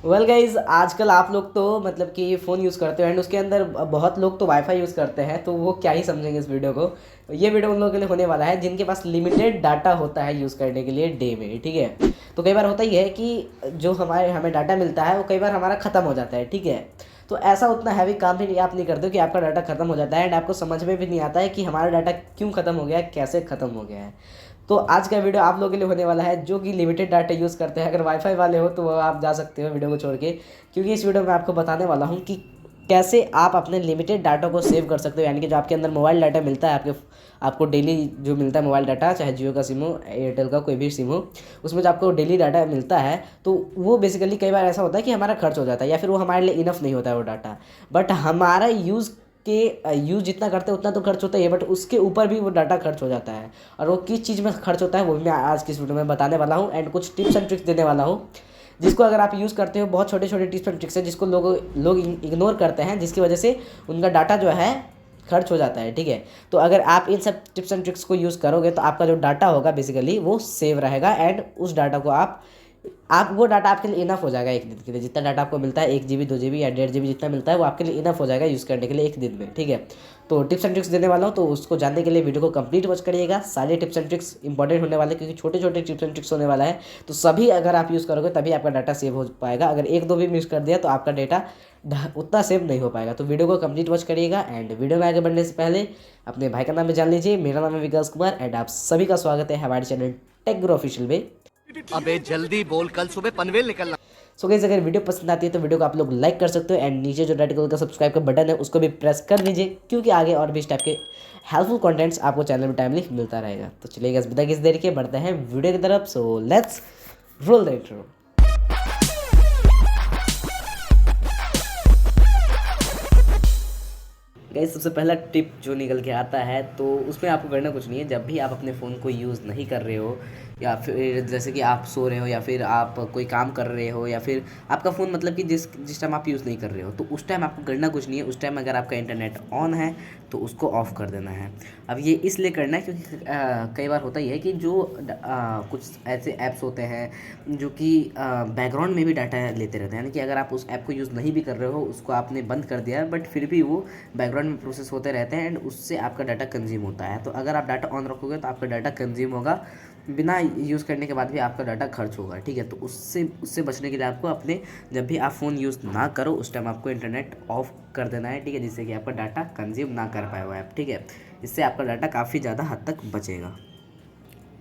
Well guys, आजकल आप लोग तो मतलब कि फ़ोन यूज़ करते हो एंड उसके अंदर बहुत लोग तो वाईफाई यूज़ करते हैं, तो वो क्या ही समझेंगे इस वीडियो को। ये वीडियो उन लोगों के लिए होने वाला है जिनके पास लिमिटेड डाटा होता है यूज़ करने के लिए डे में, ठीक है। तो कई बार होता ही है कि जो हमें डाटा मिलता है वो कई बार हमारा ख़त्म हो जाता है, ठीक है। तो ऐसा उतना हैवी काम भी आप नहीं करते हो कि आपका डाटा ख़त्म हो जाता है एंड आपको समझ में भी नहीं आता है कि हमारा डाटा क्यों ख़त्म हो गया है, कैसे ख़त्म हो गया है। तो आज का वीडियो आप लोगों के लिए होने वाला है जो कि लिमिटेड डाटा यूज़ करते हैं। अगर वाईफाई वाले हो तो वो आप जा सकते हो वीडियो को छोड़ के, क्योंकि इस वीडियो में आपको बताने वाला हूँ कि कैसे आप अपने लिमिटेड डाटा को सेव कर सकते हो। यानी कि जो आपके अंदर मोबाइल डाटा मिलता है, आपको डेली जो मिलता है मोबाइल डाटा, चाहे जियो का सिम हो, एयरटेल का कोई भी सिम हो, उसमें जो आपको डेली डाटा मिलता है तो वो बेसिकली कई बार ऐसा होता है कि हमारा खर्च हो जाता है या फिर वो हमारे लिए इनफ नहीं होता है वो डाटा। बट हमारा यूज़ जितना करते हैं उतना तो खर्च होता ही है, बट उसके ऊपर भी वो डाटा खर्च हो जाता है। और वो किस चीज़ में खर्च होता है वो भी मैं आज की इस वीडियो में बताने वाला हूँ एंड कुछ टिप्स एंड ट्रिक्स देने वाला हूँ, जिसको अगर आप यूज़ करते हो, बहुत छोटे छोटे टिप्स एंड ट्रिक्स है जिसको लोग इग्नोर करते हैं, जिसकी वजह से उनका डाटा जो है खर्च हो जाता है, ठीक है। तो अगर आप इन सब टिप्स एंड ट्रिक्स को यूज़ करोगे तो आपका जो डाटा होगा बेसिकली वो सेव रहेगा एंड उस डाटा को आप वो डाटा आपके लिए इनफ हो जाएगा एक दिन के लिए। जितना डाटा आपको मिलता है 1 GB 2 GB या 1.5 GB जितना मिलता है वो आपके लिए इनफ हो जाएगा यूज़ करने के लिए एक दिन में, ठीक है। तो टिप्स एंड ट्रिक्स देने वाला हूँ, तो उसको जानने के लिए वीडियो को कंप्लीट वॉच करिएगा। सारे टिप्स एंड ट्रिक्स इंपॉर्टेंट होने वाले हैं क्योंकि छोटे छोटे टिप्स एंड ट्रिक्स होने वाला है। तो सभी अगर आप यूज़ करोगे तभी आपका डाटा सेव हो पाएगा। अगर एक दो भी मिस कर दिया तो आपका डाटा उतना सेव नहीं हो पाएगा। तो वीडियो को कंप्लीट वॉच करिएगा एंड वीडियो में आगे बढ़ने से पहले अपने भाई का नाम भी जान लीजिए। मेरा नाम है विकास कुमार एंड आप सभी का स्वागत है हमारे चैनल टेक गुरु ऑफिशियल में। अबे जल्दी बोल, कल सुबह पनवेल निकलना। सो गाइस, अगर वीडियो पसंद आती है तो वीडियो को आप लोग लाइक कर सकते हो एंड नीचे जो रेड कलर का सब्सक्राइब का बटन है उसको भी प्रेस कर दीजिए, क्योंकि आगे और भी इस टाइप के हेल्पफुल कंटेंट्स आपको चैनल में टाइमली मिलता रहेगा। तो चलिए गाइस, बिना किसी देर के बढ़ते हैं वीडियो की तरफ। So let's roll the intro. Guys, सबसे पहला टिप जो निकल के आता है तो उसमें आपको करना कुछ नहीं है। जब भी आप अपने फ़ोन को यूज़ नहीं कर रहे हो या फिर जैसे कि आप सो रहे हो या फिर आप कोई काम कर रहे हो या फिर आपका फ़ोन मतलब कि जिस टाइम आप यूज़ नहीं कर रहे हो तो उस टाइम आपको करना कुछ नहीं है। उस टाइम अगर आपका इंटरनेट ऑन है तो उसको ऑफ़ कर देना है। अब ये इसलिए करना है क्योंकि कई बार होता ही है कि जो कुछ ऐसे ऐप्स होते हैं जो कि बैकग्राउंड में भी डाटा लेते रहते हैं। यानी कि अगर आप उस ऐप को यूज़ नहीं भी कर रहे हो, उसको आपने बंद कर दिया है, बट फिर भी वो बैकग्राउंड में प्रोसेस होते रहते हैं एंड उससे आपका डाटा कंज्यूम होता है। तो अगर आप डाटा ऑन रखोगे तो आपका डाटा कंज्यूम होगा, बिना यूज़ करने के बाद भी आपका डाटा खर्च होगा, ठीक है। तो उससे बचने के लिए आपको अपने जब भी आप फ़ोन यूज़ ना करो उस टाइम आपको इंटरनेट ऑफ कर देना है, ठीक है, जिससे कि आपका डाटा कंज्यूम ना कर पाए वो ऐप, ठीक है। इससे आपका डाटा काफ़ी ज़्यादा हद तक बचेगा।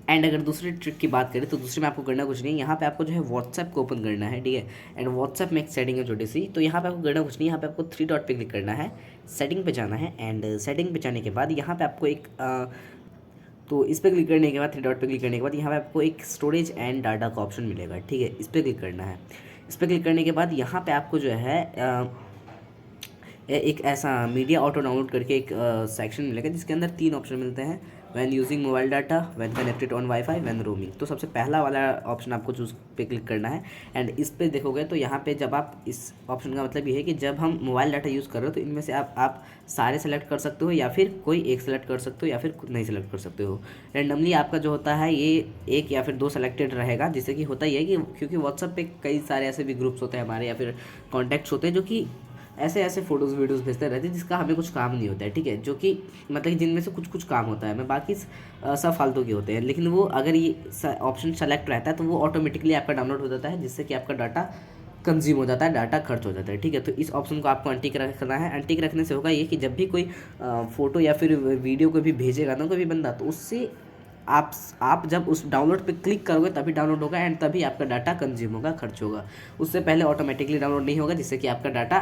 एंड अगर दूसरी ट्रिक की बात करें तो दूसरे में आपको करना कुछ नहीं, यहाँ पे आपको जो है व्हाट्सएप को ओपन करना है, ठीक है। एंड व्हाट्सएप में एक सेटिंग है छोटी सी, तो यहाँ पे आपको करना कुछ नहीं, यहाँ पे आपको 3 डॉट पे क्लिक करना है, सेटिंग पे जाना है एंड सेटिंग पे जाने के बाद यहाँ पे आपको तो इस पर क्लिक करने के बाद 3 डॉट पे क्लिक करने के बाद यहाँ पे आपको एक स्टोरेज एंड डाटा का ऑप्शन मिलेगा, ठीक है। इस पर क्लिक करना है। इस पर क्लिक करने के बाद यहाँ पे आपको जो है एक ऐसा मीडिया ऑटो डाउनलोड करके एक सेक्शन मिलेगा जिसके अंदर 3 ऑप्शन मिलते हैं, when using mobile data, when connected on wifi, when roaming. तो सबसे पहला वाला ऑप्शन आपको चूज पे क्लिक करना है एंड इस पे देखोगे तो यहाँ पे जब आप इस ऑप्शन का मतलब ये है कि जब हम मोबाइल डाटा यूज़ कर रहे हो तो इनमें से आप सारे सेलेक्ट कर सकते हो या फिर कोई एक सेलेक्ट कर सकते हो या फिर नहीं सेलेक्ट कर सकते हो। रैंडमली आपका जो होता है ये 1 या फिर 2 सेलेक्टेड रहेगा, जिससे कि होता ही है कि क्योंकि व्हाट्सएप पे कई सारे ऐसे भी ग्रुप्स होते हैं हमारे या फिर कॉन्टैक्ट्स होते हैं जो कि ऐसे फ़ोटोज़ वीडियोज़ भेजते रहते हैं जिसका हमें कुछ काम नहीं होता है, ठीक है। जो कि मतलब कि जिनमें से कुछ काम होता है, मैं बाकी सब फालतू के होते हैं, लेकिन वो अगर ये ऑप्शन सेलेक्ट रहता है तो वो ऑटोमेटिकली आपका डाउनलोड हो जाता है, जिससे कि आपका डाटा कंज्यूम हो जाता है, डाटा खर्च हो जाता है, ठीक है। तो इस ऑप्शन को आपको अनटिक रखना है। अनटिक रखने से होगा ये कि जब भी कोई फ़ोटो या फिर वीडियो को भी भेजेगा ना कोई भी बंदा, तो उससे आप जब उस डाउनलोड पे क्लिक करोगे तभी डाउनलोड होगा एंड तभी आपका डाटा कंज्यूम होगा, खर्च होगा। उससे पहले ऑटोमेटिकली डाउनलोड नहीं होगा, जिससे कि आपका डाटा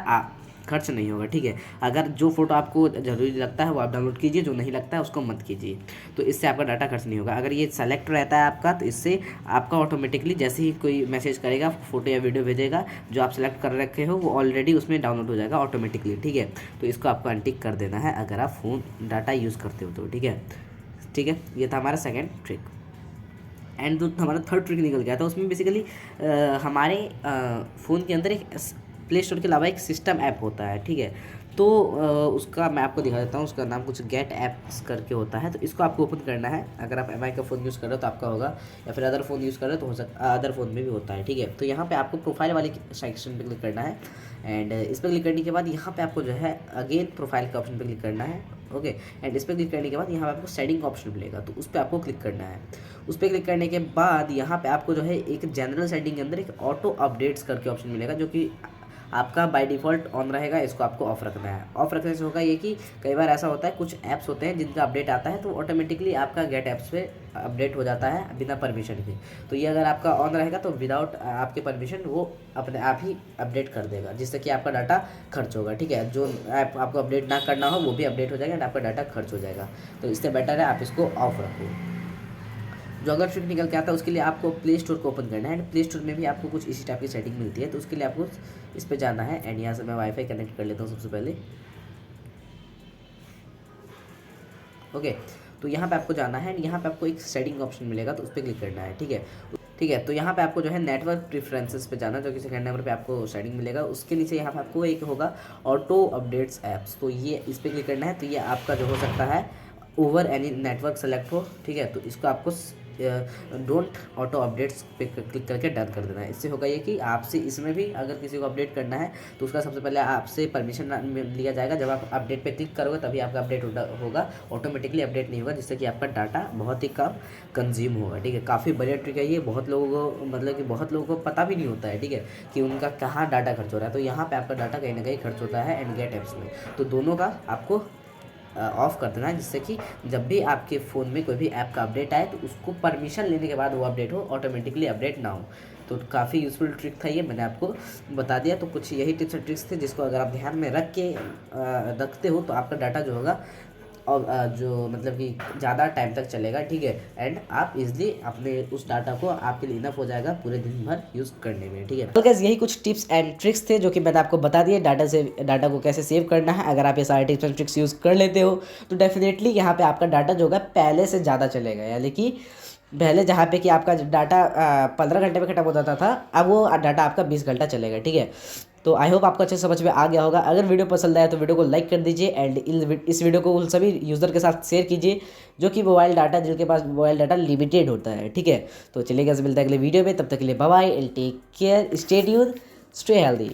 खर्च नहीं होगा, ठीक है। अगर जो फोटो आपको ज़रूरी लगता है वो आप डाउनलोड कीजिए, जो नहीं लगता है उसको मत कीजिए, तो इससे आपका डाटा खर्च नहीं होगा। अगर ये सेलेक्ट रहता है आपका तो इससे आपका ऑटोमेटिकली जैसे ही कोई मैसेज करेगा, फोटो या वीडियो भेजेगा, जो आप सेलेक्ट कर रखे हो वो ऑलरेडी उसमें डाउनलोड हो जाएगा ऑटोमेटिकली, ठीक है। तो इसको आपको अनटिक कर देना है अगर आप फ़ोन डाटा यूज़ करते हो तो, ठीक है। ठीक है, ये था हमारा सेकेंड ट्रिक। एंड जो हमारा थर्ड ट्रिक निकल गया था उसमें बेसिकली हमारे फ़ोन के अंदर एक प्ले स्टोर के अलावा एक सिस्टम ऐप होता है, ठीक है। तो उसका मैं आपको दिखा देता हूँ। उसका नाम कुछ गेट एप्स करके होता है, तो इसको आपको ओपन करना है। अगर आप एमआई का फ़ोन यूज़ कर रहे हो तो आपका होगा, या फिर अदर फ़ोन यूज़ कर रहे हो तो हो सकता अदर फ़ोन में भी होता है, ठीक है। तो यहाँ पे आपको प्रोफाइल वाले सेक्शन पे क्लिक करना है, एंड इस पर क्लिक करने के बाद यहाँ पे आपको जो है अगेन प्रोफाइल के ऑप्शन पे क्लिक करना है, ओके। एंड इस पर क्लिक करने के बाद यहाँ पे आपको सेटिंग का ऑप्शन मिलेगा, तो उस पर आपको क्लिक करना है। उस पर क्लिक करने के बाद यहाँ पे आपको जो है एक जनरल सेटिंग के अंदर एक ऑटो अपडेट्स करके ऑप्शन मिलेगा, जो कि आपका बाय डिफ़ॉल्ट ऑन रहेगा। इसको आपको ऑफ रखना है। ऑफ रखने से होगा ये कि कई बार ऐसा होता है, कुछ ऐप्स होते हैं जिनका अपडेट आता है तो ऑटोमेटिकली आपका गेट ऐप्स पे अपडेट हो जाता है बिना परमिशन के। तो ये अगर आपका ऑन रहेगा तो विदाउट आपके परमिशन वो अपने आप ही अपडेट कर देगा, जिससे कि आपका डाटा खर्च होगा, ठीक है। जो ऐप आपको अपडेट ना करना हो वो भी अपडेट हो जाएगा एंड आपका डाटा खर्च हो जाएगा। तो इससे बेटर है आप इसको ऑफ रखो। जो अगर ट्रिक निकल के आता है उसके लिए आपको प्ले स्टोर को ओपन करना है, एंड प्ले स्टोर में भी आपको कुछ इसी टाइप की सेटिंग मिलती है। तो उसके लिए आपको इस पर जाना है, एंड यहाँ से मैं वाईफाई कनेक्ट कर लेता हूँ सबसे पहले, ओके। तो यहाँ पे आपको जाना है, एंड यहाँ पे आपको एक सेटिंग का ऑप्शन मिलेगा, तो उस पर क्लिक करना है, ठीक है। ठीक है, तो यहाँ पे आपको जो है नेटवर्क प्रेफरेंसेस पे जाना, जो कि सेकंड नंबर पे आपको सेटिंग मिलेगा। उसके नीचे यहाँ पे आपको एक होगा ऑटो अपडेट्स ऐप्स, तो ये इस पर क्लिक करना है। तो ये आपका जो हो सकता है ओवर एनी नेटवर्क सेलेक्ट हो, ठीक है। तो इसको आपको डोंट ऑटो अपडेट्स पे क्लिक करके डन कर देना है। इससे होगा ये कि आपसे इसमें भी अगर किसी को अपडेट करना है तो उसका सबसे पहले आपसे परमिशन लिया जाएगा। जब आप अपडेट पे क्लिक करोगे तभी आपका अपडेट होगा, ऑटोमेटिकली अपडेट नहीं होगा, जिससे कि आपका डाटा बहुत ही कम कंज्यूम होगा, ठीक है। काफ़ी बढ़िया ट्रिक है ये। बहुत लोगों को मतलब कि बहुत लोगों को पता भी नहीं होता है, ठीक है, कि उनका कहाँ डाटा खर्च हो रहा है। तो यहाँ पर आपका डाटा कहीं ना कहीं खर्च होता है एंड गेट ऐप्स में। तो दोनों का आपको ऑफ़ कर देना है, जिससे कि जब भी आपके फ़ोन में कोई भी ऐप का अपडेट आए तो उसको परमिशन लेने के बाद वो अपडेट हो, ऑटोमेटिकली अपडेट ना हो। तो काफ़ी यूज़फुल ट्रिक था ये, मैंने आपको बता दिया। तो कुछ यही टिप्स एंड ट्रिक्स थे जिसको अगर आप ध्यान में रखते हो तो आपका डाटा जो होगा और जो मतलब कि ज़्यादा टाइम तक चलेगा, ठीक है। एंड आप इजीली अपने उस डाटा को आपके लिए इनफ हो जाएगा पूरे दिन भर यूज़ करने में, ठीक है। तो गाइस यही कुछ टिप्स एंड ट्रिक्स थे जो कि मैंने आपको बता दिए, डाटा को कैसे सेव करना है। अगर आप ये सारे टिप्स एंड ट्रिक्स यूज़ कर लेते हो तो डेफिनेटली यहाँ पे आपका डाटा जो होगा पहले से ज़्यादा चलेगा। यानी कि पहले जहाँ पे कि आपका डाटा 15 घंटे में खत्म हो जाता था, अब वो डाटा आपका 20 घंटा चलेगा, ठीक है। तो आई होप आपको अच्छे समझ में आ गया होगा। अगर वीडियो पसंद आया तो वीडियो को लाइक कर दीजिए, एंड इस वीडियो को उन सभी यूज़र के साथ शेयर कीजिए जो कि जिनके पास मोबाइल डाटा लिमिटेड होता है, ठीक है। तो चलिए गाइस, मिलता है अगले वीडियो में, तब तक के लिए bye bye and take care, stay tuned, stay healthy.